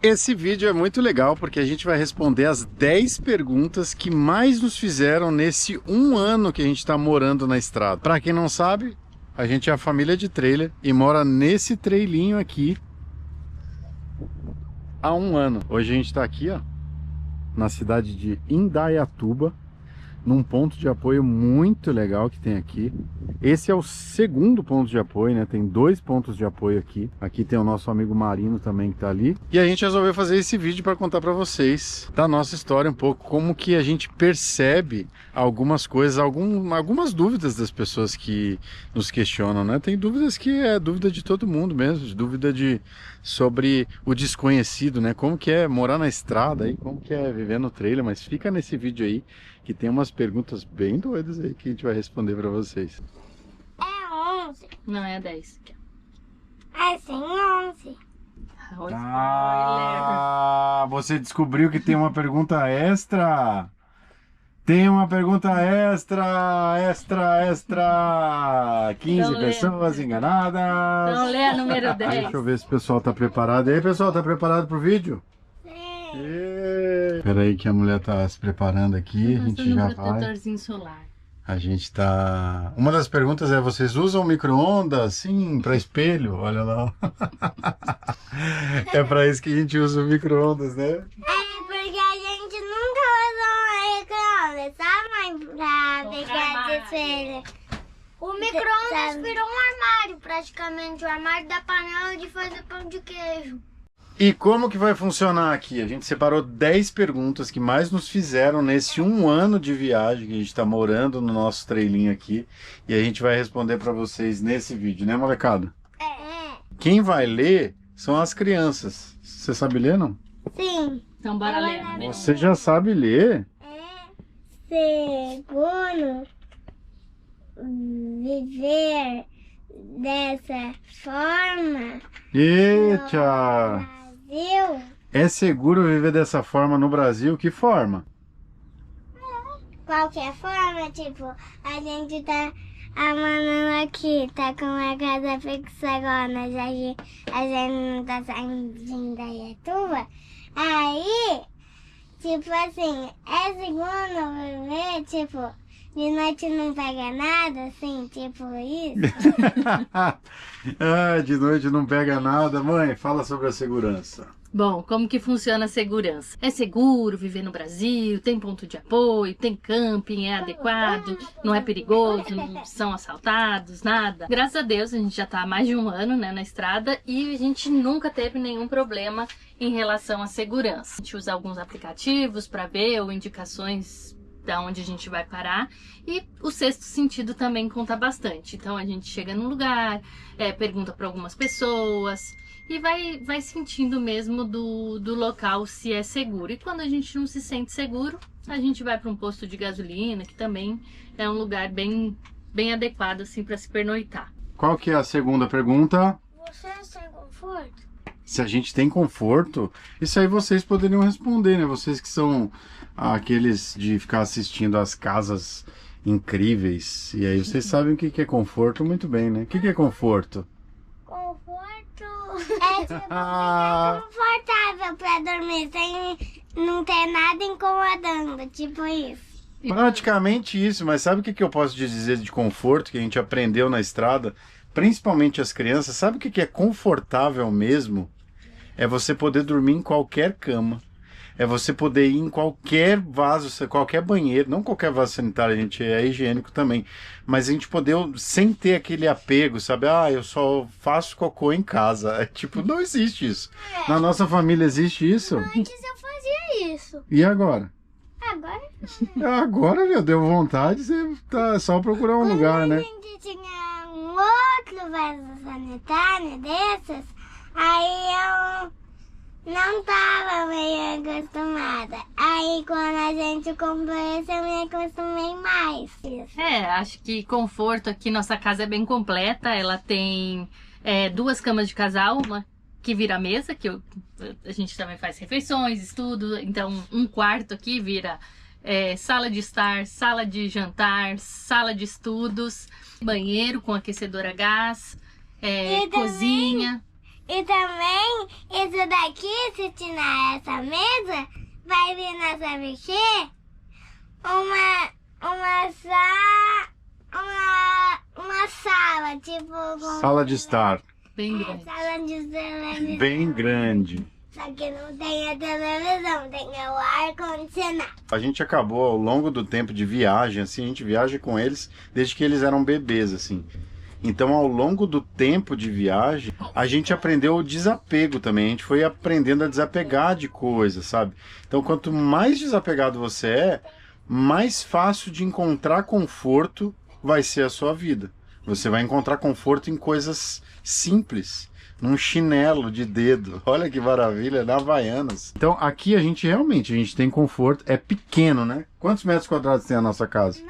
Esse vídeo é muito legal porque a gente vai responder as 10 perguntas que mais nos fizeram nesse 1 ano que a gente está morando na estrada. Para quem não sabe, a gente é a família de trailer e mora nesse trailinho aqui há 1 ano. Hoje a gente está aqui, ó, na cidade de Indaiatuba, num ponto de apoio muito legal que tem aqui. Esse é o segundo ponto de apoio, né? Tem 2 pontos de apoio aqui. Aqui tem o nosso amigo Marino também que tá ali. E a gente resolveu fazer esse vídeo para contar para vocês da nossa história um pouco, como que a gente percebe algumas coisas, algumas dúvidas das pessoas que nos questionam, né? Tem dúvidas que é dúvida de todo mundo mesmo, dúvida sobre o desconhecido, né? Como que é morar na estrada aí, como que é viver no trailer, mas fica nesse vídeo aí que tem umas perguntas bem doidas aí que a gente vai responder para vocês. É 11. Não, é 10. É sim, 11. Ah, você descobriu que tem uma pergunta extra? Tem uma pergunta extra! 15 Então, pessoas enganadas. Então lê a número 10. Deixa eu ver se o pessoal tá preparado. E aí, pessoal, tá preparado pro vídeo? Espera aí que a mulher tá se preparando aqui, a gente já vai. Protetorzinho solar. A gente tá... Uma das perguntas é, vocês usam micro-ondas? Sim, para espelho, olha lá. É para isso que a gente usa o micro-ondas, né? É porque a gente nunca usou um micro-ondas, só mãe pra pegar de espelho. O micro-ondas virou um armário, praticamente, o armário da panela de fazer pão de queijo. E como que vai funcionar aqui? A gente separou 10 perguntas que mais nos fizeram nesse 1 ano de viagem que a gente está morando no nosso trailinho aqui. E a gente vai responder para vocês nesse vídeo, né, molecada? É. Quem vai ler são as crianças. Você sabe ler, não? Sim. Então bora ler. Você já sabe ler? Seguro viver dessa forma. Eita! Brasil. É seguro viver dessa forma no Brasil? Que forma? Qualquer forma, tipo, a gente tá amando aqui, tá com a casa fixa agora, a gente não tá saindo de Indaiatuba. Aí, tipo assim, é seguro viver, tipo, de noite não pega nada, assim, tipo isso. Ah, de noite não pega nada. Mãe, fala sobre a segurança. Bom, como que funciona a segurança? É seguro viver no Brasil? Tem ponto de apoio? Tem camping? É adequado? Não é perigoso? Não são assaltados? Nada? Graças a Deus, a gente já tá há mais de 1 ano, né, na estrada e a gente nunca teve nenhum problema em relação à segurança. A gente usa alguns aplicativos para ver ou indicações da onde a gente vai parar, e o sexto sentido também conta bastante. Então a gente chega num lugar, pergunta para algumas pessoas e vai sentindo mesmo do local se é seguro. E quando a gente não se sente seguro, a gente vai para um posto de gasolina, que também é um lugar bem adequado assim para se pernoitar. Qual que é a segunda pergunta? Você tem conforto? Se a gente tem conforto, isso aí vocês poderiam responder, né? Vocês que são aqueles de ficar assistindo as casas incríveis. E aí vocês sabem o que é conforto muito bem, né? O que é conforto? Conforto é tipo ficar confortável pra dormir, sem não ter nada incomodando, tipo isso. Praticamente isso, mas sabe o que eu posso dizer de conforto que a gente aprendeu na estrada? Principalmente as crianças, sabe o que é confortável mesmo? É você poder dormir em qualquer cama. É você poder ir em qualquer vaso, qualquer banheiro, não qualquer vaso sanitário, a gente é higiênico também, mas a gente poder, sem ter aquele apego, sabe? Ah, eu só faço cocô em casa. É tipo, não existe isso. Na nossa família existe isso? Antes eu fazia isso. E agora? Agora Agora, meu, deu vontade, você tá só procurar um lugar, né? a gente tinha um outro vaso sanitário desses, aí eu não tava meio acostumada. Aí quando a gente comprou esse, eu me acostumei mais. Acho que conforto aqui, nossa casa é bem completa. Ela tem 2 camas de casal, uma que vira mesa, que a gente também faz refeições, estudo. Então, um quarto aqui vira sala de estar, sala de jantar, sala de estudos, banheiro com aquecedor a gás, cozinha. E também, isso daqui, se tirar essa mesa, vai vir na sabe o quê? Uma sala, tipo... Sala de estar. Bem grande. Sala de televisão. Bem grande. Só que não tem a televisão, tem o ar-condicionado. A gente acabou ao longo do tempo de viagem, assim, a gente viaja com eles desde que eles eram bebês, assim. Então, ao longo do tempo de viagem, a gente aprendeu o desapego também. A gente foi aprendendo a desapegar de coisas, sabe? Então, quanto mais desapegado você é, mais fácil de encontrar conforto vai ser a sua vida. Você vai encontrar conforto em coisas simples. Num chinelo de dedo. Olha que maravilha, na Havaianas. Então, aqui a gente tem conforto. É pequeno, né? Quantos metros quadrados tem a nossa casa?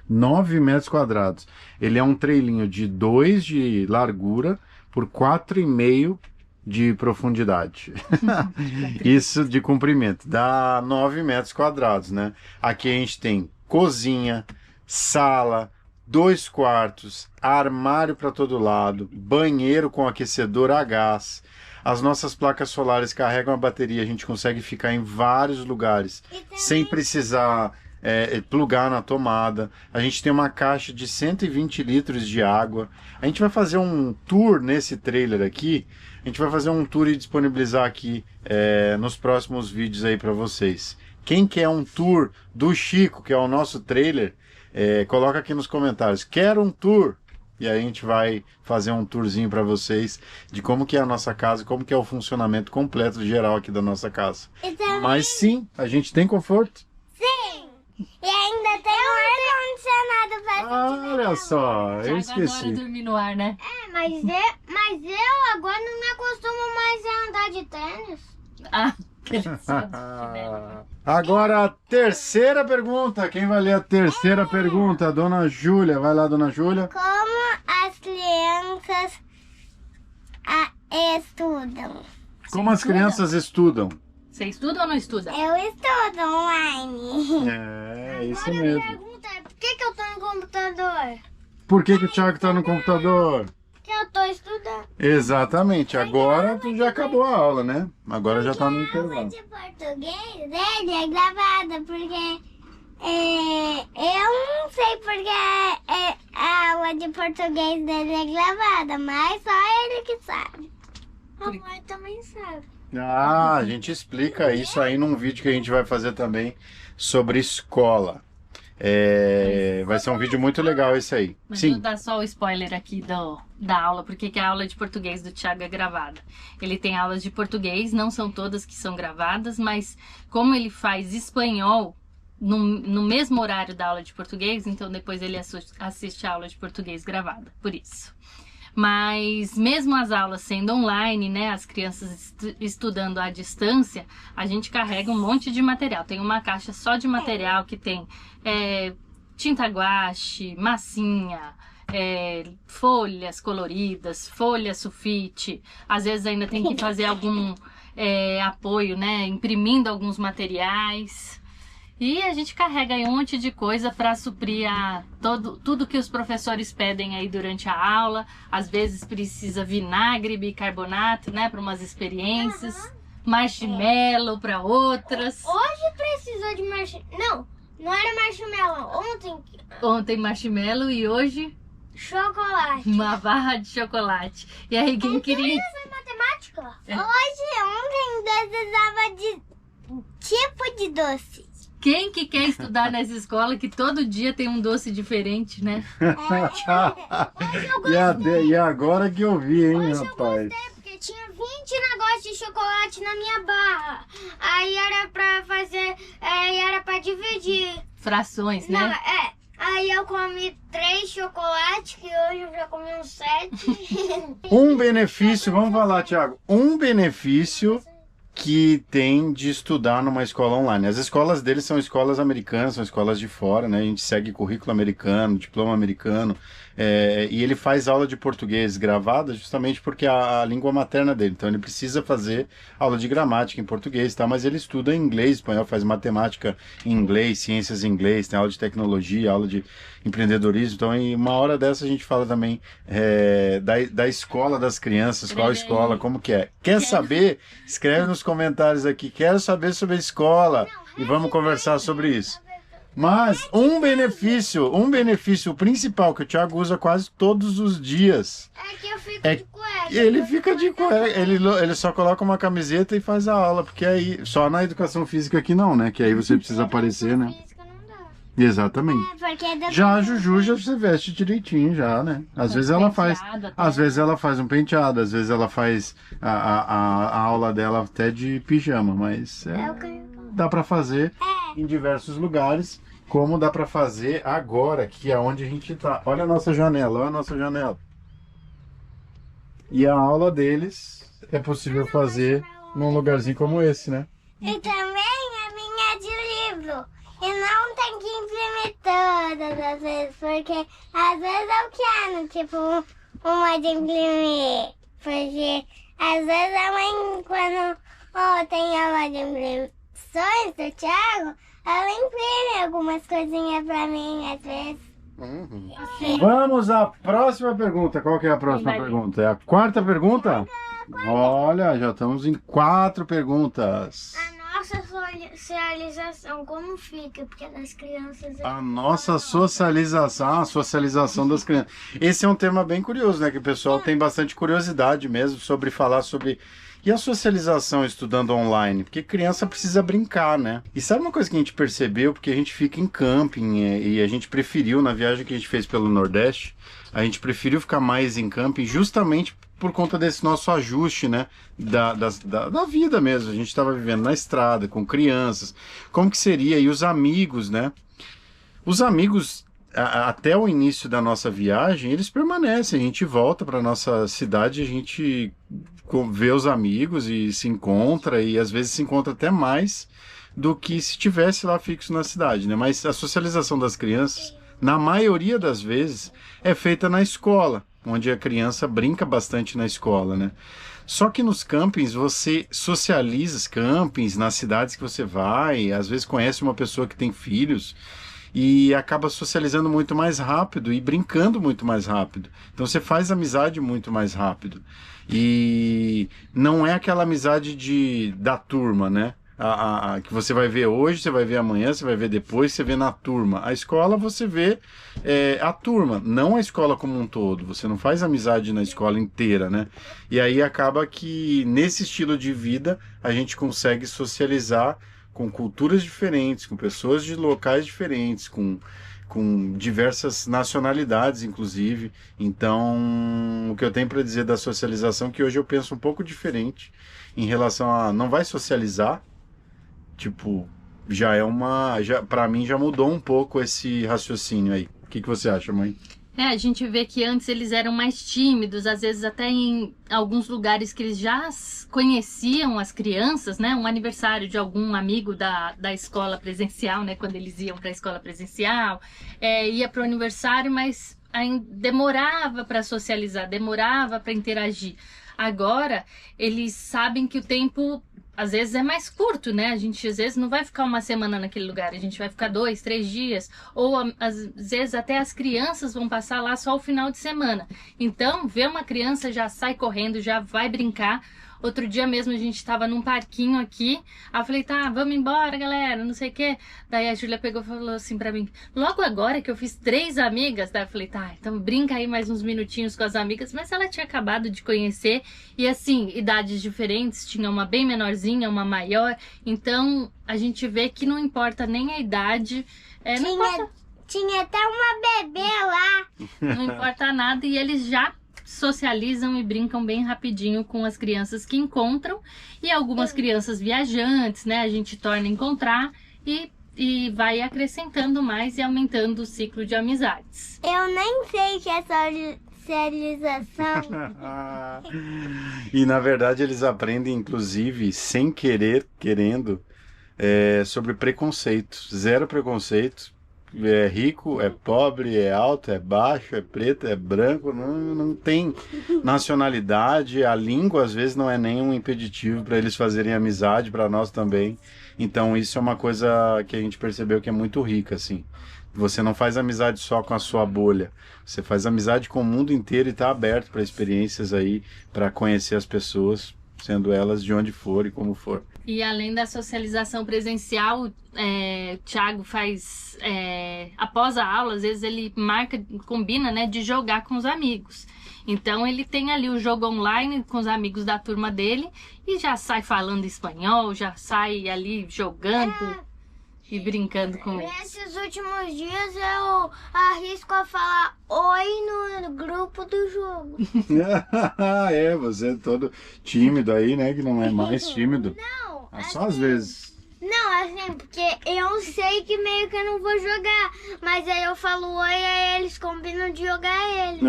9 metros quadrados. Ele é um trailinho de 2 de largura por 4,5 de profundidade. Isso de comprimento. Dá 9 metros quadrados, né? Aqui a gente tem cozinha, sala, 2 quartos, armário para todo lado, banheiro com aquecedor a gás. As nossas placas solares carregam a bateria, a gente consegue ficar em vários lugares sem precisar plugar na tomada. A gente tem uma caixa de 120 litros de água. A gente vai fazer um tour nesse trailer aqui. A gente vai fazer um tour e disponibilizar aqui nos próximos vídeos aí para vocês. Quem quer um tour do Chico, que é o nosso trailer, coloca aqui nos comentários. Quero um tour! E aí a gente vai fazer um tourzinho para vocês de como que é a nossa casa, como que é o funcionamento completo geral aqui da nossa casa. Mas sim, a gente tem conforto. Sim! E ainda tem um ar-condicionado pra Olha só, eu Thiago esqueci. adora dormir no ar, né? mas eu agora não me acostumo mais a andar de tênis. Ah, interessante. Chinelo. Agora a terceira pergunta. Quem vai ler a terceira pergunta? Dona Júlia. Vai lá, Dona Júlia. Como as crianças estudam? Como as crianças estudam? Você estuda ou não estuda? Eu estudo online. É, isso mesmo. Pergunta é, por que eu tô no computador? Por que o Thiago tá no computador? Que eu tô estudando. Exatamente. Agora tu já acabou a aula, né? Agora já tá no A aula intervalo. de português dele é gravada, porque eu não sei porque a aula de português dele é gravada, mas só ele que sabe. A mãe também sabe. Ah, a gente explica isso aí num vídeo que a gente vai fazer também sobre escola. Vai ser um vídeo muito legal esse aí. Mas Sim. vou dar só o spoiler aqui da aula, porque que a aula de português do Thiago é gravada. Ele tem aulas de português, não são todas que são gravadas, mas como ele faz espanhol no mesmo horário da aula de português, então depois ele assiste a aula de português gravada, por isso. Mas mesmo as aulas sendo online, né, as crianças estudando à distância, a gente carrega um monte de material. Tem uma caixa só de material que tem tinta guache, massinha, folhas coloridas, folha sulfite. Às vezes ainda tem que fazer algum apoio, né, imprimindo alguns materiais. E a gente carrega aí um monte de coisa para suprir tudo que os professores pedem aí durante a aula. Às vezes precisa vinagre, bicarbonato, né, para umas experiências. Marshmallow para outras. Hoje precisou de marshmallow. Não era marshmallow. Ontem marshmallow e hoje Chocolate. uma barra de chocolate. E aí quem queria... Foi matemática? Ontem precisava de tipo de doce. Quem que quer estudar nessa escola que todo dia tem um doce diferente, né? E agora que eu vi, hein, Hoje rapaz? eu gostei, porque tinha 20 negócios de chocolate na minha barra. Aí era pra fazer, era pra dividir. Frações, Não, né? Aí eu comi 3 chocolates, que hoje eu já comi uns 7. Um benefício, vamos falar, Thiago. Um benefício que tem de estudar numa escola online. As escolas deles são escolas americanas, são escolas de fora, né? A gente segue currículo americano, diploma americano, e ele faz aula de português gravada justamente porque é a língua materna dele. Então ele precisa fazer aula de gramática em português, tá? Mas ele estuda em inglês, espanhol, faz matemática em inglês, ciências em inglês, tem aula de tecnologia, aula de empreendedorismo. Então, em uma hora dessa a gente fala também da escola das crianças, qual escola, como que é. Quer saber? Escreve nos comentários aqui. Quero saber sobre a escola e vamos conversar sobre isso. Mas um benefício principal que o Thiago usa quase todos os dias É que eu fico é de cueca. ele fica de cueca, ele só coloca uma camiseta e faz a aula, porque aí, só na educação física que não, né? Que aí você precisa aparecer, né? Física não dá. Exatamente. Porque Já a Juju já se veste direitinho, já, né? Às vezes ela faz. Às vezes ela faz um penteado, às vezes ela faz a aula dela até de pijama, mas dá pra fazer em diversos lugares, como dá pra fazer agora, que é onde a gente tá. Olha a nossa janela, olha a nossa janela. E a aula deles é possível fazer num lugarzinho como esse, né? E também a minha é de livro. E não tem que imprimir todas as vezes, porque às vezes eu quero, tipo, uma de imprimir. Porque às vezes a mãe, quando tem aula de impressões do Thiago, ela imprime algumas coisinhas pra mim, às vezes. Vamos à próxima pergunta. Qual que é a próxima pergunta? É a quarta pergunta? Olha, já estamos em 4 perguntas. A nossa socialização, como fica? Porque das crianças... A nossa socialização, a socialização das crianças. Esse é um tema bem curioso, né? Que o pessoal tem bastante curiosidade mesmo sobre falar sobre... E a socialização estudando online? Porque criança precisa brincar, né? E sabe uma coisa que a gente percebeu? Porque a gente fica em camping e a gente preferiu, na viagem que a gente fez pelo Nordeste, a gente preferiu ficar mais em camping justamente por conta desse nosso ajuste, né? Da vida mesmo. A gente estava vivendo na estrada, com crianças. Como que seria? E os amigos, né? Os amigos... Até o início da nossa viagem, eles permanecem. A gente volta para nossa cidade, a gente vê os amigos e se encontra, e às vezes se encontra até mais do que se estivesse lá fixo na cidade, né? Mas a socialização das crianças, na maioria das vezes, é feita na escola, onde a criança brinca bastante na escola, né? Só que nos campings você socializa, campings, nas cidades que você vai, às vezes conhece uma pessoa que tem filhos, e acaba socializando muito mais rápido e brincando muito mais rápido. Então você faz amizade muito mais rápido. E não é aquela amizade da turma, né? Que você vai ver hoje, você vai ver amanhã, você vai ver depois, você vê na turma. A escola você vê a turma, não a escola como um todo. Você não faz amizade na escola inteira, né? E aí acaba que nesse estilo de vida a gente consegue socializar com culturas diferentes, com pessoas de locais diferentes, com diversas nacionalidades, inclusive. Então, o que eu tenho para dizer da socialização é que hoje eu penso um pouco diferente em relação a não vai socializar, tipo, para mim já mudou um pouco esse raciocínio aí. O que você acha, mãe? A gente vê que antes eles eram mais tímidos, às vezes até em alguns lugares que eles já conheciam as crianças, né? Um aniversário de algum amigo da escola presencial, né? Quando eles iam para a escola presencial, ia para o aniversário, mas demorava para socializar, demorava para interagir. Agora, eles sabem que o tempo... às vezes é mais curto, né? A gente às vezes não vai ficar uma semana naquele lugar, a gente vai ficar 2, 3 dias, ou às vezes até as crianças vão passar lá só o final de semana. Então, ver uma criança já sai correndo, já vai brincar. Outro dia mesmo a gente estava num parquinho aqui, aí eu falei, tá, vamos embora, galera, não sei o quê. Daí a Júlia pegou e falou assim pra mim, logo agora que eu fiz 3 amigas, daí eu falei, tá, então brinca aí mais uns minutinhos com as amigas. Mas ela tinha acabado de conhecer, e assim, idades diferentes, tinha uma bem menorzinha, uma maior, então a gente vê que não importa nem a idade, Tinha até uma bebê lá. Não importa nada, e eles já socializam e brincam bem rapidinho com as crianças que encontram, e algumas crianças viajantes, né, a gente torna a encontrar e vai acrescentando mais e aumentando o ciclo de amizades. Eu nem sei o que é socialização. E na verdade eles aprendem, inclusive, sem querer, querendo, sobre preconceito. Zero preconceito. É rico, é pobre, é alto, é baixo, é preto, é branco, não tem nacionalidade. A língua às vezes não é nenhum impeditivo para eles fazerem amizade, para nós também. Então isso é uma coisa que a gente percebeu que é muito rica, assim. Você não faz amizade só com a sua bolha, você faz amizade com o mundo inteiro e está aberto para experiências aí, para conhecer as pessoas, sendo elas de onde for e como for. E além da socialização presencial, o Thiago faz, após a aula, às vezes ele combina, né, de jogar com os amigos. Então ele tem ali o jogo online com os amigos da turma dele e já sai falando espanhol, já sai ali jogando e brincando com eles. Nesses últimos dias eu arrisco a falar oi no grupo do jogo. Você é todo tímido aí, né, que não é mais tímido. Não. Só às vezes. Não, assim, porque eu sei que meio que eu não vou jogar, mas aí eu falo oi, aí eles combinam de jogar ele.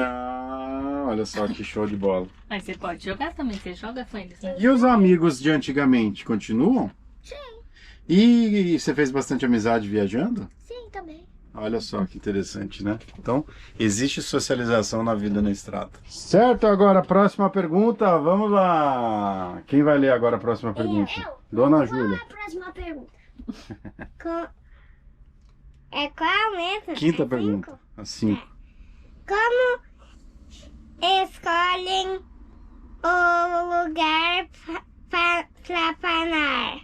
Olha só que show de bola. Mas você pode jogar também, você joga com eles, né? E os amigos de antigamente continuam? Sim. E você fez bastante amizade viajando? Sim, também. Olha só que interessante, né? Então, existe socialização na vida na estrada. Certo, agora a próxima pergunta, vamos lá. Quem vai ler agora a próxima pergunta? Eu. Dona Qual Júlia. é a próxima pergunta? Qual mesmo? Quinta É pergunta. cinco? A 5. Como escolhem o lugar para parar?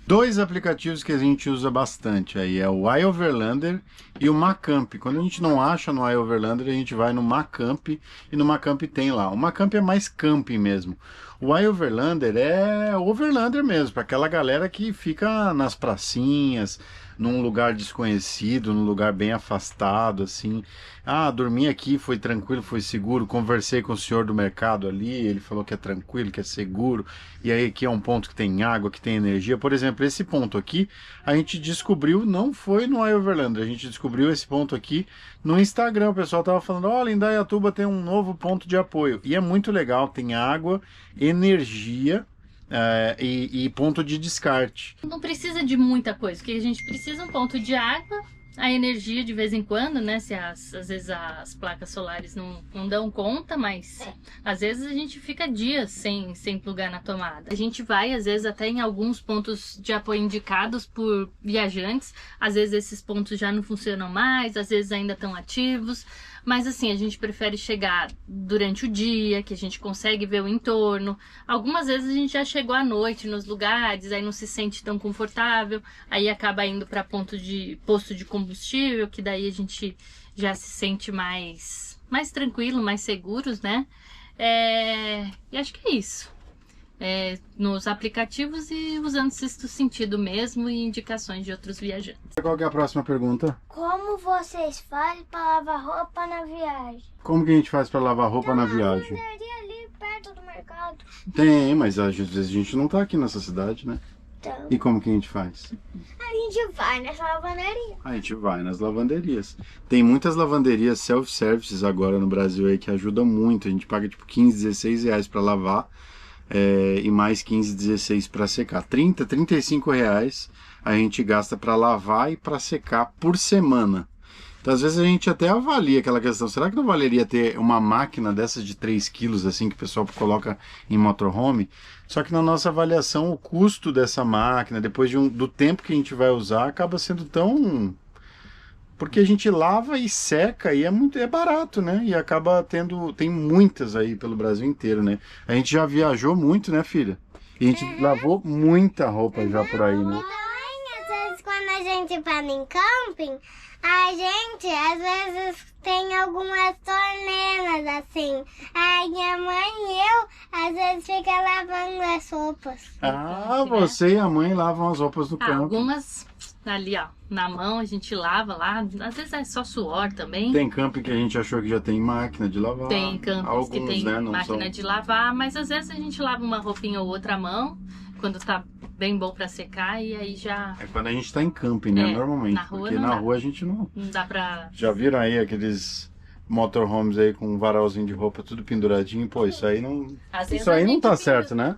Dois aplicativos que a gente usa bastante aí é o iOverlander e o Macamp. Quando a gente não acha no iOverlander, a gente vai no Macamp e no Macamp tem lá. O Macamp é mais camping mesmo. O iOverlander é overlander mesmo, para aquela galera que fica nas pracinhas, num lugar desconhecido, num lugar bem afastado, assim. Dormi aqui, foi tranquilo, foi seguro. Conversei com o senhor do mercado ali, ele falou que é tranquilo, que é seguro. E aí aqui é um ponto que tem água, que tem energia. Por exemplo, esse ponto aqui, a gente descobriu, não foi no iOverlander, a gente descobriu esse ponto aqui no Instagram. O pessoal tava falando, olha, em Indaiatuba tem um novo ponto de apoio. E é muito legal, tem água, energia, e ponto de descarte. Não precisa de muita coisa, porque a gente precisa um ponto de água, a energia de vez em quando, né? Se às vezes as placas solares não dão conta, mas às vezes a gente fica dias sem plugar na tomada. A gente vai, às vezes, até em alguns pontos de apoio indicados por viajantes. Às vezes esses pontos já não funcionam mais, às vezes ainda estão ativos. Mas assim, a gente prefere chegar durante o dia, que a gente consegue ver o entorno. Algumas vezes a gente já chegou à noite nos lugares, aí não se sente tão confortável, aí acaba indo para posto de combustível, que daí a gente já se sente mais tranquilo, mais seguros, né? E acho que é isso. Nos aplicativos e usando sexto sentido mesmo e indicações de outros viajantes. Qual que é a próxima pergunta? Como vocês fazem para lavar roupa na viagem? Como que a gente faz para lavar roupa na viagem? Lavanderia ali perto do mercado. Tem, mas às vezes a gente não tá aqui nessa cidade, né? Então, E como que a gente faz? a gente vai nessa lavanderia. A gente vai nas lavanderias. Tem muitas lavanderias self-services agora no Brasil aí que ajudam muito. A gente paga tipo 15, 16 reais para lavar. E mais 15, 16 para secar. 30, 35 reais a gente gasta para lavar e para secar por semana. Então às vezes a gente até avalia aquela questão, será que não valeria ter uma máquina dessas de 3 quilos assim que o pessoal coloca em motorhome? Só que na nossa avaliação o custo dessa máquina, depois do tempo que a gente vai usar, acaba sendo tão... Porque a gente lava e seca e é barato, né? E acaba tem muitas aí pelo Brasil inteiro, né? A gente já viajou muito, né, filha? E a gente lavou muita roupa já por aí, né? Às vezes quando a gente vai em camping, a gente às vezes tem algumas torneiras assim. Aí minha mãe e eu às vezes fica lavando as roupas. Você e a mãe lavam as roupas do campo. Algumas ali, ó, na mão a gente lava lá, às vezes é só suor também. Tem camping que a gente achou que já tem máquina de lavar. Tem campings que tem né, máquina de lavar, mas às vezes a gente lava uma roupinha ou outra à mão, quando tá bem bom pra secar, e aí já... É quando a gente tá em camping, né, normalmente. na rua porque não na dá. rua a gente não... Não dá pra... Já viram aí aqueles motorhomes aí com um varalzinho de roupa tudo penduradinho. Pô, isso aí não... Às vezes Isso aí a não gente tá pendura- certo, né?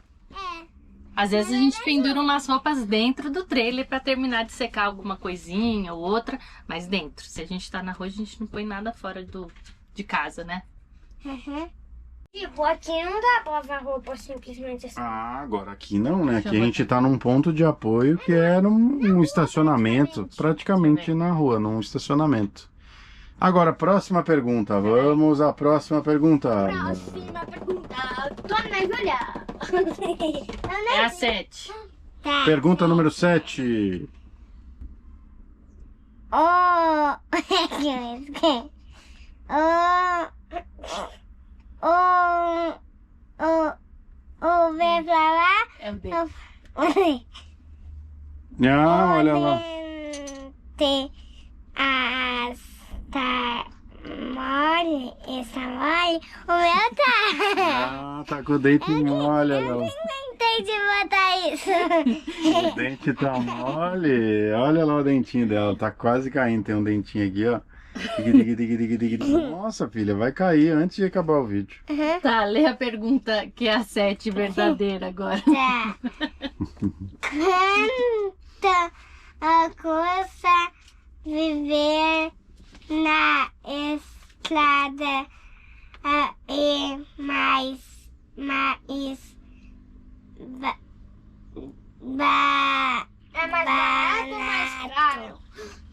Às vezes a gente pendura umas roupas dentro do trailer pra terminar de secar alguma coisinha ou outra, mas dentro. Se a gente tá na rua, a gente não põe nada fora de casa, né? Uhum. Tipo, aqui não dá pra lavar roupa simplesmente assim. Ah, agora aqui não, né? Aqui a gente tá num ponto de apoio que é num estacionamento, praticamente na rua, num estacionamento. Agora, próxima pergunta. Vamos à próxima pergunta. Próxima pergunta. Dona Júlia. É a 7. Tá. Pergunta número 7. O vem pra lá. É o D. Ah, olha lá. Tem tá mole, essa mole. O meu tá. Ah, tá com o dente mole, olha lá. Tentei de botar isso. O dente tá mole. Olha lá o dentinho dela, tá quase caindo. Tem um dentinho aqui, ó. Nossa, filha, vai cair antes de acabar o vídeo. Tá, lê a pergunta que é a 7 verdadeira agora. Tá. Quanto custa viver na estrada e mais é mais barato ou mais caro?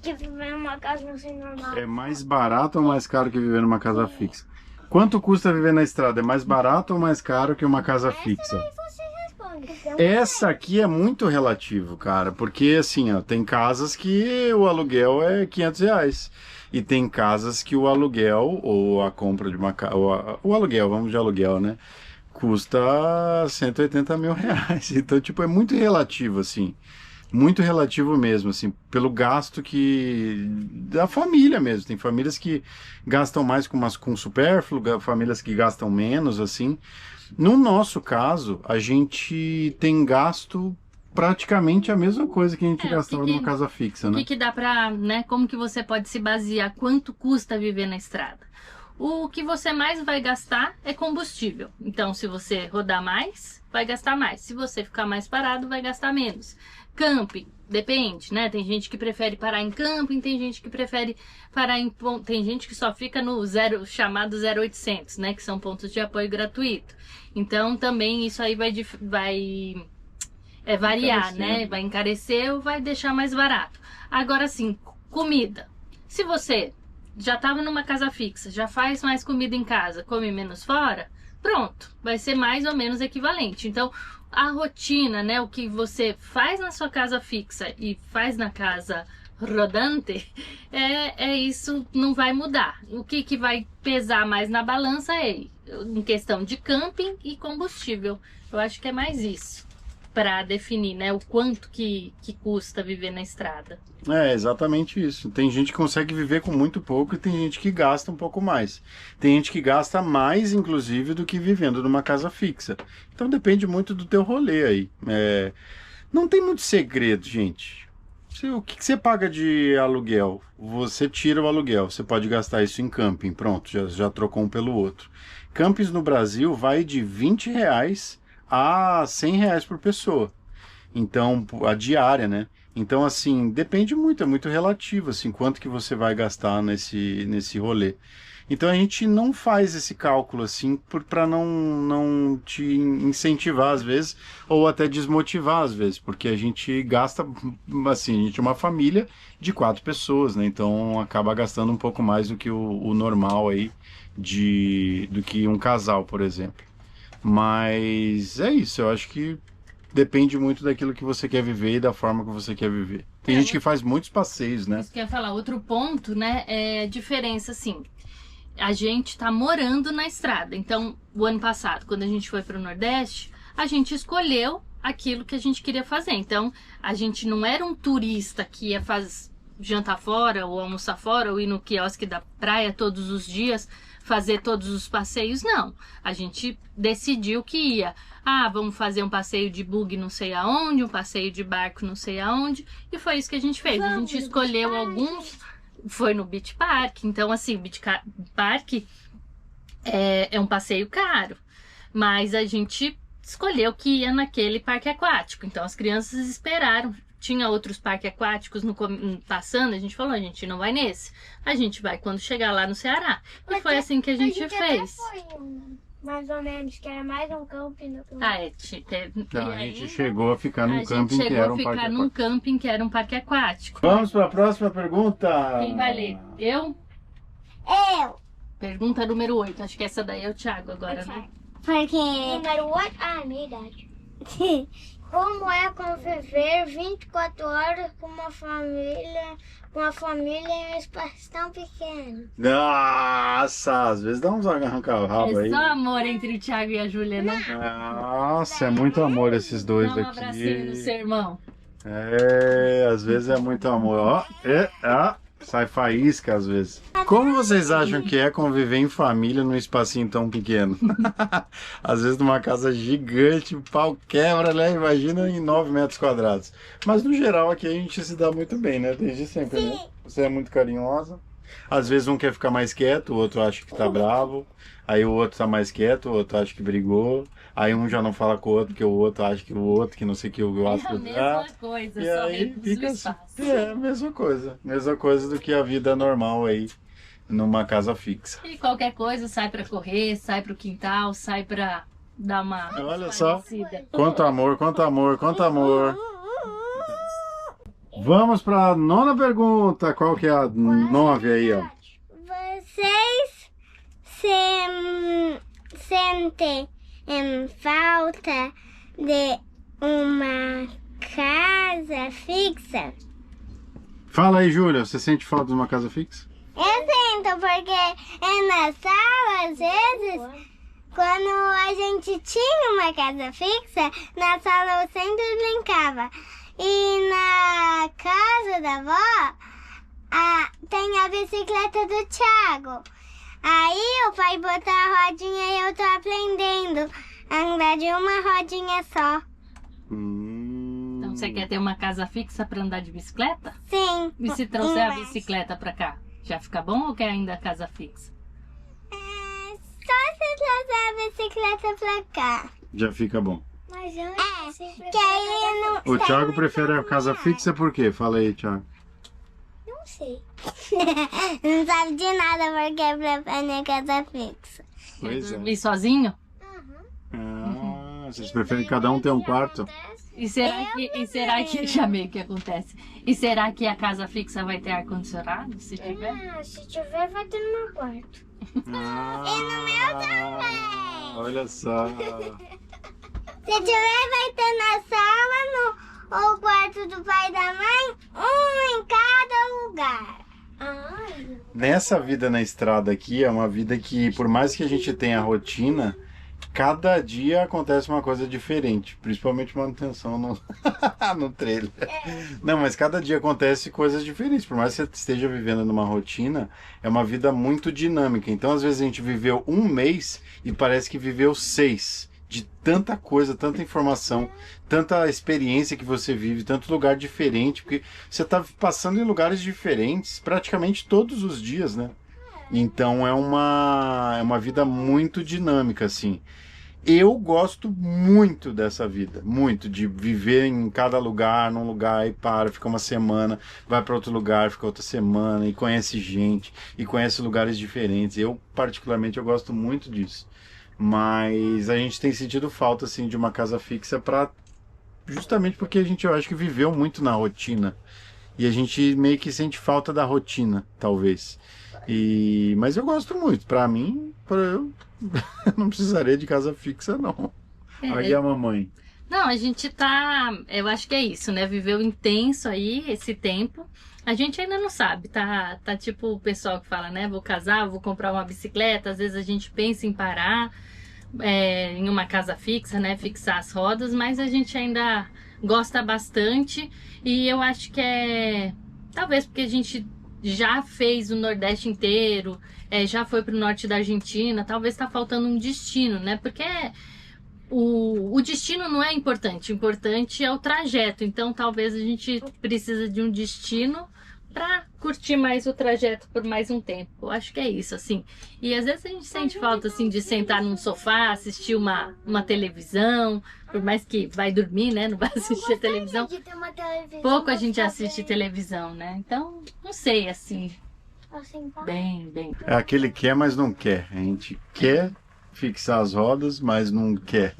Que viver numa casa assim normal. É mais barato ou mais caro que viver numa casa fixa? Quanto custa viver na estrada? É mais barato ou mais caro que uma casa fixa? Você responde. Essa aqui é muito relativo, cara, porque assim, ó, tem casas que o aluguel é R$500 e tem casas que o aluguel ou a compra de uma casa, o aluguel, vamos de aluguel, né, custa R$180 mil. Então, tipo, é muito relativo, assim, muito relativo mesmo, assim, pelo gasto que da família mesmo. Tem famílias que gastam mais com supérfluo, famílias que gastam menos, assim. No nosso caso, a gente tem gasto praticamente a mesma coisa que a gente gastava numa casa fixa, O né? que dá pra, né? Como que você pode se basear? Quanto custa viver na estrada? O que você mais vai gastar é combustível. Então, se você rodar mais, vai gastar mais. Se você ficar mais parado, vai gastar menos. Camping, depende, né? Tem gente que prefere parar em camping, tem gente que prefere parar em... Tem gente que só fica no chamado 0800, né? Que são pontos de apoio gratuito. Então, também isso aí vai variar, né? Vai encarecer ou vai deixar mais barato. Agora sim, comida. Se você já estava numa casa fixa, já faz mais comida em casa, come menos fora, pronto, vai ser mais ou menos equivalente. Então, a rotina, né, o que você faz na sua casa fixa e faz na casa rodante, isso não vai mudar. O que vai pesar mais na balança é em questão de camping e combustível. Eu acho que é mais isso para definir, né, o quanto que custa viver na estrada. É exatamente isso. Tem gente que consegue viver com muito pouco e tem gente que gasta um pouco mais. Tem gente que gasta mais, inclusive, do que vivendo numa casa fixa. Então depende muito do teu rolê aí. Não tem muito segredo, gente. O que você paga de aluguel? Você tira o aluguel, você pode gastar isso em camping. Pronto, já trocou um pelo outro. Campings no Brasil vai de R$20 a R$100 por pessoa. Então, a diária, né? Então, assim, depende muito, é muito relativo, assim, quanto que você vai gastar nesse rolê. Então, a gente não faz esse cálculo, assim, para não te incentivar, às vezes, ou até desmotivar, às vezes, porque a gente gasta, assim, a gente é uma família de 4 pessoas, né? Então, acaba gastando um pouco mais do que o normal aí, do que um casal, por exemplo. Mas é isso, eu acho que depende muito daquilo que você quer viver e da forma que você quer viver. Tem gente que faz muitos passeios, né? Isso que eu ia falar. Outro ponto, né, é a diferença, assim. A gente tá morando na estrada. Então, o ano passado, quando a gente foi para o Nordeste, a gente escolheu aquilo que a gente queria fazer. Então, a gente não era um turista que ia jantar fora, ou almoçar fora, ou ir no quiosque da praia todos os dias, fazer todos os passeios, não. A gente decidiu que ia. Vamos fazer um passeio de bug não sei aonde, um passeio de barco não sei aonde, e foi isso que a gente fez. A gente escolheu alguns foi no Beach Park. Então, assim, o Beach Park é um passeio caro, mas a gente escolheu que ia naquele parque aquático. Então, as crianças esperaram. Tinha outros parques aquáticos passando, a gente falou, a gente não vai nesse. A gente vai quando chegar lá no Ceará. E foi assim que a gente fez. Até foi mais ou menos, que era mais um camping do que A gente chegou a ficar num camping que era um parque aquático. num camping que era um parque aquático. Vamos para a próxima pergunta. Quem vai ler? Eu? Eu. Pergunta número 8. Acho que essa daí é o Thiago agora, né? Porque... Número 8? Ah, minha idade. Como é conviver 24 horas com uma família em um espaço tão pequeno? Nossa, às vezes dá uns arrancar o rabo aí. É só amor entre o Thiago e a Júlia, né? Nossa, é muito amor esses dois Dá um aqui. abracinho no seu irmão. Às vezes é muito amor. Ó, sai faísca às vezes. Como vocês acham que é conviver em família num espacinho tão pequeno? Às vezes numa casa gigante, o pau quebra, né? Imagina em 9 metros quadrados. Mas no geral aqui a gente se dá muito bem, né? Desde sempre, né? Você é muito carinhosa. Às vezes um quer ficar mais quieto, o outro acha que tá bravo. Aí o outro tá mais quieto, o outro acha que brigou. Aí um já não fala com o outro, porque o outro acha que o outro, que não sei o que, eu gosto. É a mesma coisa, e só aí reduz o fica espaço. a mesma coisa. Mesma coisa do que a vida normal aí, numa casa fixa. E qualquer coisa, sai pra correr, sai pro quintal, sai pra dar uma Olha só, espairecida. quanto amor, quanto amor, quanto amor. Vamos pra 9ª pergunta. Qual que é a 9 aí, ó? Vocês sentem falta de uma casa fixa? Fala aí, Júlia, você sente falta de uma casa fixa? Eu sinto, porque na sala, às vezes, quando a gente tinha uma casa fixa, na sala eu sempre brincava. E na casa da avó, tem a bicicleta do Thiago. Aí o pai botou a rodinha e eu tô aprendendo a andar de uma rodinha só. Então você quer ter uma casa fixa pra andar de bicicleta? Sim. E se trouxer a bicicleta pra cá? Já fica bom ou quer ainda a casa fixa? Só se trazer a bicicleta pra cá. Já fica bom. Mas eu que aí não... O Thiago prefere a casa fixa por quê? Fala aí, Thiago. Não sei. Não sabe de nada porque prefere a casa fixa. Pois é. Dormir sozinho? Vocês preferem cada um ter um quarto? E será que já meio que acontece? E será que a casa fixa vai ter ar-condicionado? Se tiver? Se tiver, vai ter no meu quarto. E no meu também! Olha só! Se tiver, vai ter na sala, no quarto do pai e da mãe, um em cada lugar. Nessa vida na estrada aqui, é uma vida que, por mais que a gente tenha rotina, cada dia acontece uma coisa diferente, principalmente manutenção no trailer. Não, mas cada dia acontece coisas diferentes, por mais que você esteja vivendo numa rotina, é uma vida muito dinâmica. Então, às vezes a gente viveu um mês e parece que viveu 6, de tanta coisa, tanta informação, tanta experiência que você vive, tanto lugar diferente, porque você está passando em lugares diferentes praticamente todos os dias, né? Então é uma vida muito dinâmica, assim. Eu gosto muito dessa vida, muito, de viver em cada lugar, num lugar e fica uma semana, vai para outro lugar, fica outra semana, e conhece gente, e conhece lugares diferentes. Eu, particularmente, eu gosto muito disso. Mas a gente tem sentido falta, assim, de uma casa fixa justamente porque a gente, eu acho que viveu muito na rotina. E a gente meio que sente falta da rotina, talvez. Mas eu gosto muito. Pra mim, eu não precisaria de casa fixa, não. Aí a mamãe. Não, a gente tá... Eu acho que é isso, né? Viveu intenso aí esse tempo. A gente ainda não sabe, tá tipo o pessoal que fala, né? Vou casar, vou comprar uma bicicleta. Às vezes a gente pensa em parar em uma casa fixa, né? Fixar as rodas, mas a gente ainda gosta bastante. E eu acho que talvez porque a gente já fez o Nordeste inteiro, já foi pro norte da Argentina, talvez tá faltando um destino, né? Porque o destino não é importante, o importante é o trajeto. Então talvez a gente precisa de um destino para curtir mais o trajeto por mais um tempo. Eu acho que é isso, assim. E às vezes a gente sente falta, assim, de sentar num sofá, assistir uma televisão, por mais que vai dormir, né? Não vai assistir a televisão. De ter uma televisão, Pouco a gente pra assiste ver. televisão, né? Então, não sei, assim, Assim, pá. bem. É aquele quer, mas não quer. A gente quer fixar as rodas, mas não quer.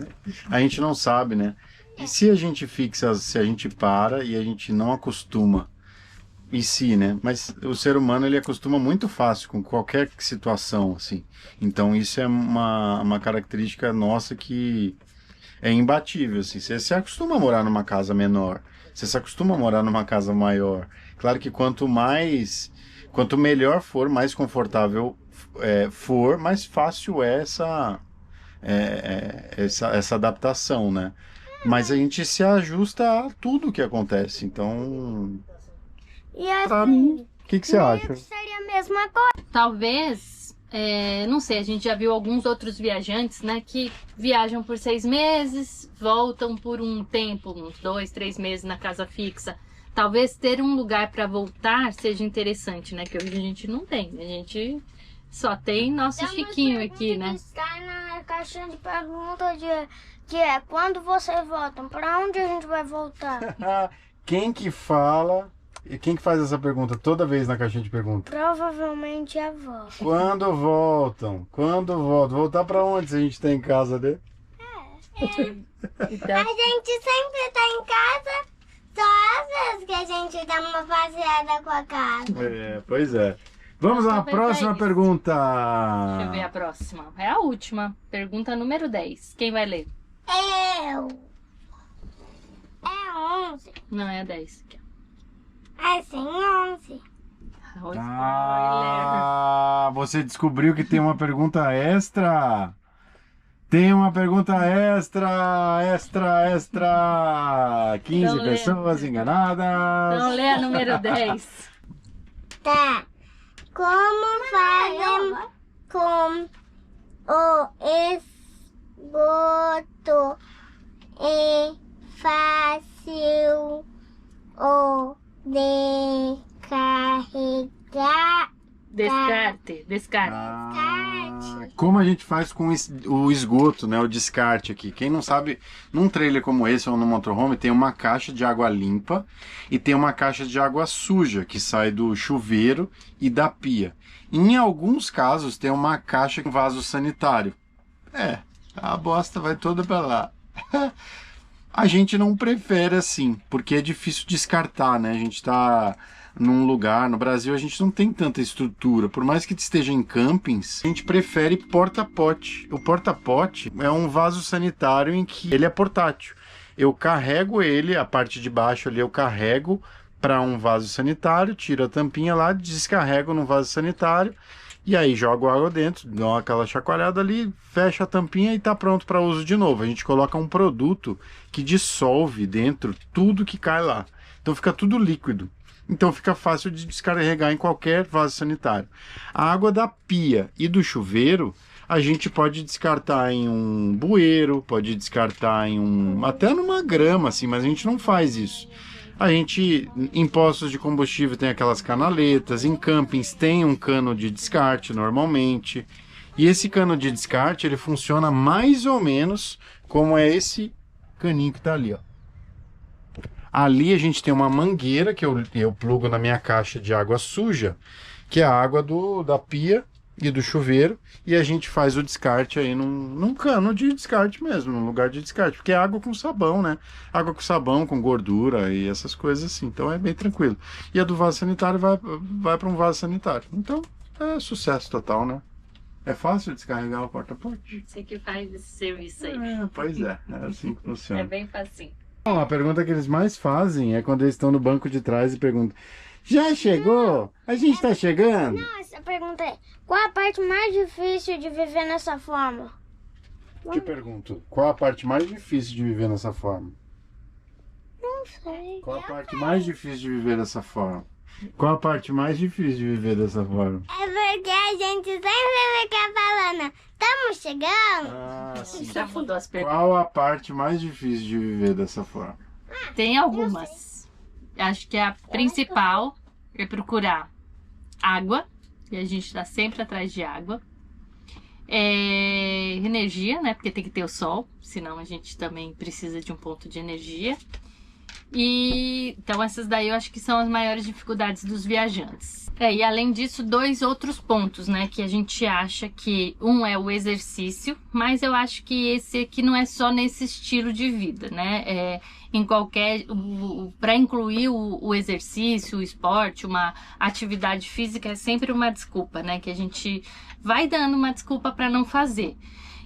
A gente não sabe, né? E se a gente fixa, se a gente para e a gente não acostuma, e se, né? Mas o ser humano, ele acostuma muito fácil com qualquer situação, assim. Então isso é uma característica nossa que é imbatível, assim. Você se acostuma a morar numa casa menor, você se acostuma a morar numa casa maior. Claro que quanto melhor for, mais confortável for, mais fácil é essa adaptação, né? Mas a gente se ajusta a tudo que acontece. Então, E pra assim, mim, o que você acha? seria a mesma coisa. Talvez, não sei, a gente já viu alguns outros viajantes, né, que viajam por 6 meses, voltam por um tempo, uns 2, 3 meses na casa fixa. Talvez ter um lugar para voltar seja interessante, né, que hoje a gente não tem. A gente só tem nosso Chiquinho aqui, né? Cai na caixinha de pergunta que é quando vocês voltam? Pra onde a gente vai voltar? Quem que fala e quem que faz essa pergunta toda vez na caixinha de pergunta? Provavelmente a avó. Quando voltam? Quando voltam? Voltar pra onde se a gente tá em casa, né? Então, A gente sempre tá em casa, só às vezes que a gente dá uma passeada com a casa. Pois é. Vamos à Talvez próxima é isso. pergunta. deixa eu ver a próxima. É a última. Pergunta número 10. Quem vai ler? Eu. É 11. Não, é a 10. Aqui, É sim, 11. ó. O spoiler. Ah, você descobriu que tem uma pergunta extra. Tem uma pergunta extra. 15 Então lê. pessoas enganadas. Então lê a número 10. Tá. Como fazem com o esgoto é fácil o descarregar? Descarte. Como a gente faz com o esgoto, né? O descarte aqui. Quem não sabe, num trailer como esse ou no motorhome, tem uma caixa de água limpa e tem uma caixa de água suja que sai do chuveiro e da pia. Em alguns casos, tem uma caixa com vaso sanitário. A bosta vai toda pra lá. A gente não prefere assim, porque é difícil descartar, né? A gente tá num lugar, no Brasil a gente não tem tanta estrutura, por mais que esteja em campings, a gente prefere porta-pote. O porta-pote é um vaso sanitário em que ele é portátil. Eu carrego ele, a parte de baixo ali eu carrego para um vaso sanitário, tiro a tampinha lá, descarrego no vaso sanitário e aí jogo água dentro, dou aquela chacoalhada ali, fecha a tampinha e está pronto para uso de novo. A gente coloca um produto que dissolve dentro tudo que cai lá. Então fica tudo líquido. Então fica fácil de descarregar em qualquer vaso sanitário. A água da pia e do chuveiro a gente pode descartar em um bueiro, pode descartar até numa grama, assim, mas a gente não faz isso. A gente, em postos de combustível tem aquelas canaletas, em campings tem um cano de descarte normalmente. E esse cano de descarte, ele funciona mais ou menos como é esse caninho que está ali, ó. Ali a gente tem uma mangueira que eu plugo na minha caixa de água suja, que é a água da pia e do chuveiro, e a gente faz o descarte aí num cano de descarte mesmo, num lugar de descarte, porque é água com sabão, né? Água com sabão, com gordura e essas coisas assim, então é bem tranquilo. E a do vaso sanitário vai para um vaso sanitário. Então é sucesso total, né? É fácil descarregar o porta-pote? Você que faz esse serviço aí. Pois é assim que funciona. É bem facinho. Bom, a pergunta que eles mais fazem é quando eles estão no banco de trás e perguntam: já chegou? A gente tá chegando? Não, essa pergunta é: qual a parte mais difícil de viver nessa forma? Te pergunto, qual a parte mais difícil de viver nessa forma? Não sei. Qual a parte mais difícil de viver dessa forma? Qual a parte mais difícil de viver dessa forma? É porque a gente sempre fica falando: estamos chegando? Ah, sim. Já mudou as perguntas. Qual a parte mais difícil de viver dessa forma? Tem algumas. Acho que a principal, é procurar água, e a gente tá sempre atrás de água. Energia, né? Porque tem que ter o sol, senão a gente também precisa de um ponto de energia. E então essas daí eu acho que são as maiores dificuldades dos viajantes. E além disso, 2 outros pontos, né, que a gente acha que um é o exercício, mas eu acho que esse aqui não é só nesse estilo de vida, né? Em qualquer, para incluir o exercício, o esporte, uma atividade física é sempre uma desculpa, né? Que a gente vai dando uma desculpa para não fazer.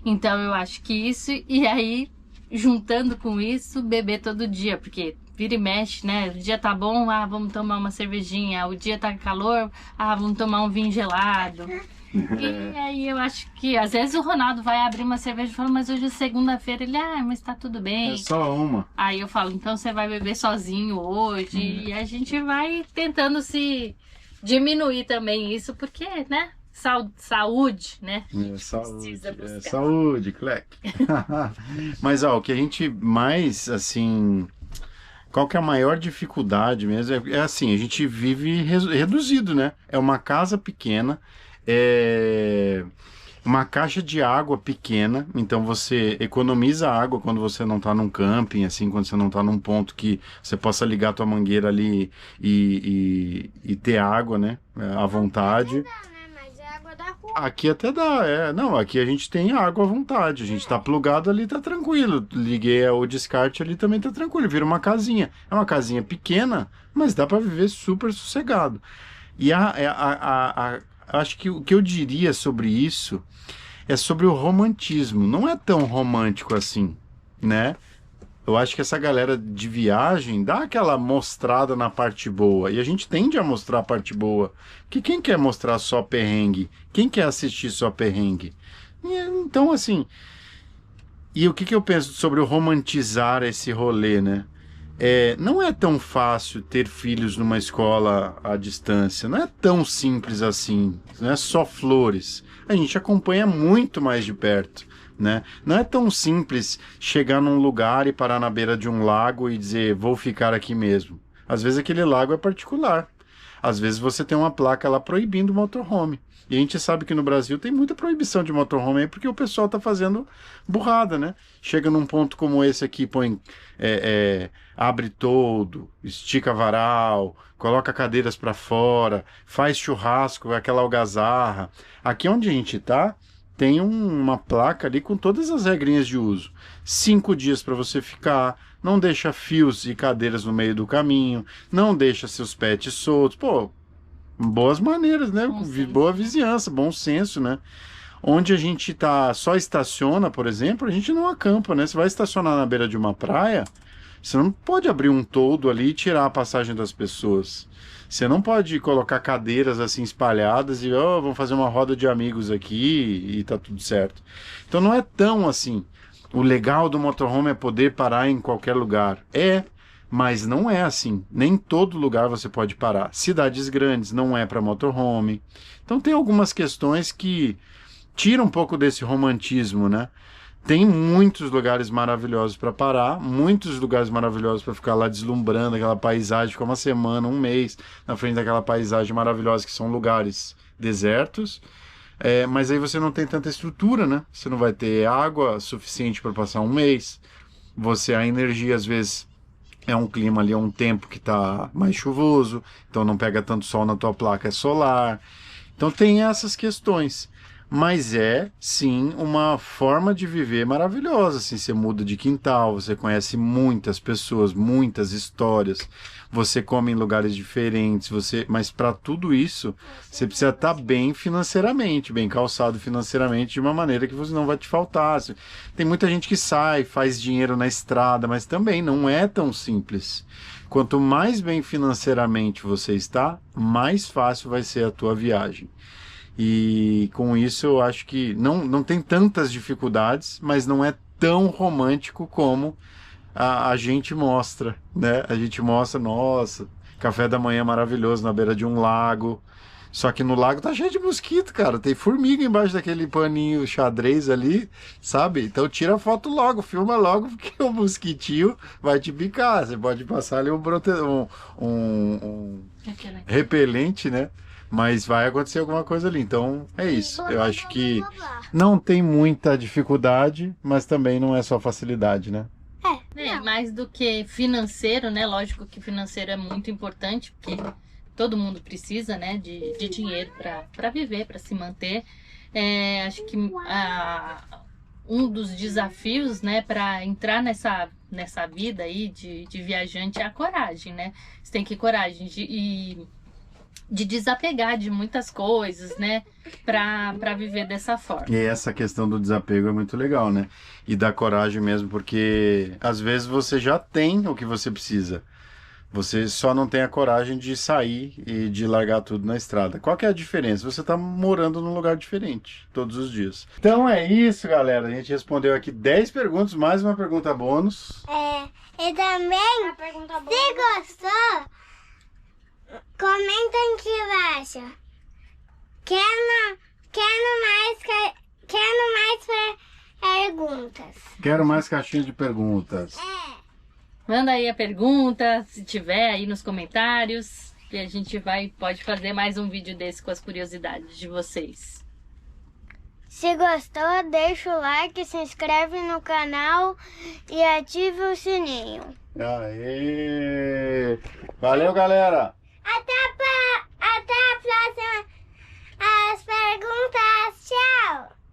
Então eu acho que isso, e aí juntando com isso, beber todo dia, porque vira e mexe, né? O dia tá bom, vamos tomar uma cervejinha. O dia tá calor, vamos tomar um vinho gelado. E aí eu acho que às vezes o Ronaldo vai abrir uma cerveja e fala, mas hoje é segunda-feira. Ele, mas tá tudo bem. É só uma. Aí eu falo, então você vai beber sozinho hoje. E a gente vai tentando se diminuir também isso, porque, né? Saúde, né? Saúde, Cleck. Mas o que a gente mais, assim, qual que é a maior dificuldade mesmo? É assim, a gente vive reduzido, né? É uma casa pequena, uma caixa de água pequena, então você economiza água quando você não está num camping, assim, quando você não está num ponto que você possa ligar a tua mangueira ali e ter água, né? À vontade. Aqui até dá, não, aqui a gente tem água à vontade, a gente tá plugado ali, tá tranquilo, liguei o descarte ali também tá tranquilo, vira uma casinha, é uma casinha pequena, mas dá para viver super sossegado. E acho que o que eu diria sobre isso é sobre o romantismo, não é tão romântico assim, né? Eu acho que essa galera de viagem dá aquela mostrada na parte boa. E a gente tende a mostrar a parte boa. Porque quem quer mostrar só perrengue? Quem quer assistir só perrengue? Então, assim... E o que eu penso sobre o romantizar esse rolê, né? Não é tão fácil ter filhos numa escola à distância. Não é tão simples assim. Não é só flores. A gente acompanha muito mais de perto. Né? Não é tão simples chegar num lugar e parar na beira de um lago e dizer, vou ficar aqui mesmo. Às vezes aquele lago é particular. Às vezes você tem uma placa lá proibindo o motorhome. E a gente sabe que no Brasil tem muita proibição de motorhome aí porque o pessoal tá fazendo burrada, né? Chega num ponto como esse aqui, põe, abre todo, estica varal, coloca cadeiras para fora, faz churrasco, aquela algazarra. Aqui onde a gente tá, tem uma placa ali com todas as regrinhas de uso. 5 dias para você ficar, não deixa fios e cadeiras no meio do caminho, não deixa seus pets soltos. Pô, boas maneiras, né? Boa vizinhança, bom senso, né? Onde a gente só estaciona, por exemplo, a gente não acampa, né? Você vai estacionar na beira de uma praia, você não pode abrir um toldo ali e tirar a passagem das pessoas. Você não pode colocar cadeiras assim espalhadas e vamos fazer uma roda de amigos aqui e tá tudo certo. Então não é tão assim. O legal do motorhome é poder parar em qualquer lugar. Mas não é assim. Nem todo lugar você pode parar. Cidades grandes não é para motorhome. Então tem algumas questões que tiram um pouco desse romantismo, né? Tem muitos lugares maravilhosos para parar, muitos lugares maravilhosos para ficar lá deslumbrando aquela paisagem, ficar uma semana, um mês na frente daquela paisagem maravilhosa, que são lugares desertos, mas aí você não tem tanta estrutura, né? Você não vai ter água suficiente para passar um mês, a energia às vezes é um clima ali, é um tempo que está mais chuvoso, então não pega tanto sol na tua placa, é solar. Então tem essas questões. Mas sim, uma forma de viver maravilhosa, assim, você muda de quintal, você conhece muitas pessoas, muitas histórias, você come em lugares diferentes, mas para tudo isso, você precisa estar bem financeiramente, bem calçado financeiramente, de uma maneira que você não vai te faltar. Tem muita gente que sai, faz dinheiro na estrada, mas também não é tão simples. Quanto mais bem financeiramente você está, mais fácil vai ser a tua viagem. E com isso eu acho que não tem tantas dificuldades, mas não é tão romântico como a gente mostra, né? A gente mostra, nossa, café da manhã maravilhoso na beira de um lago, Só que no lago tá cheio de mosquito, cara. Tem formiga embaixo daquele paninho xadrez ali, sabe? Então tira a foto logo, filma logo, porque o mosquitinho vai te picar. Você pode passar ali um repelente, né? Mas vai acontecer alguma coisa ali. Então é isso. Eu acho que não tem muita dificuldade, mas também não é só facilidade, né? Mais do que financeiro, né? Lógico que financeiro é muito importante, porque todo mundo precisa, né, de dinheiro para viver, para se manter. Acho que um dos desafios, né, para entrar nessa vida aí de viajante é a coragem, né? Você tem que ter coragem de desapegar de muitas coisas, né, para viver dessa forma. E essa questão do desapego é muito legal, né? E da coragem mesmo, porque às vezes você já tem o que você precisa. Você só não tem a coragem de sair e de largar tudo na estrada. Qual que é a diferença? Você está morando num lugar diferente todos os dias. Então é isso, galera. A gente respondeu aqui 10 perguntas, mais uma pergunta bônus. E também, se gostou, comenta aqui embaixo. Quero mais perguntas. Quero mais caixinha de perguntas. Manda aí a pergunta, se tiver aí nos comentários, que a gente pode fazer mais um vídeo desse com as curiosidades de vocês. Se gostou, deixa o like, se inscreve no canal e ative o sininho. Aê! Valeu, galera! Até a próxima. As perguntas. Tchau!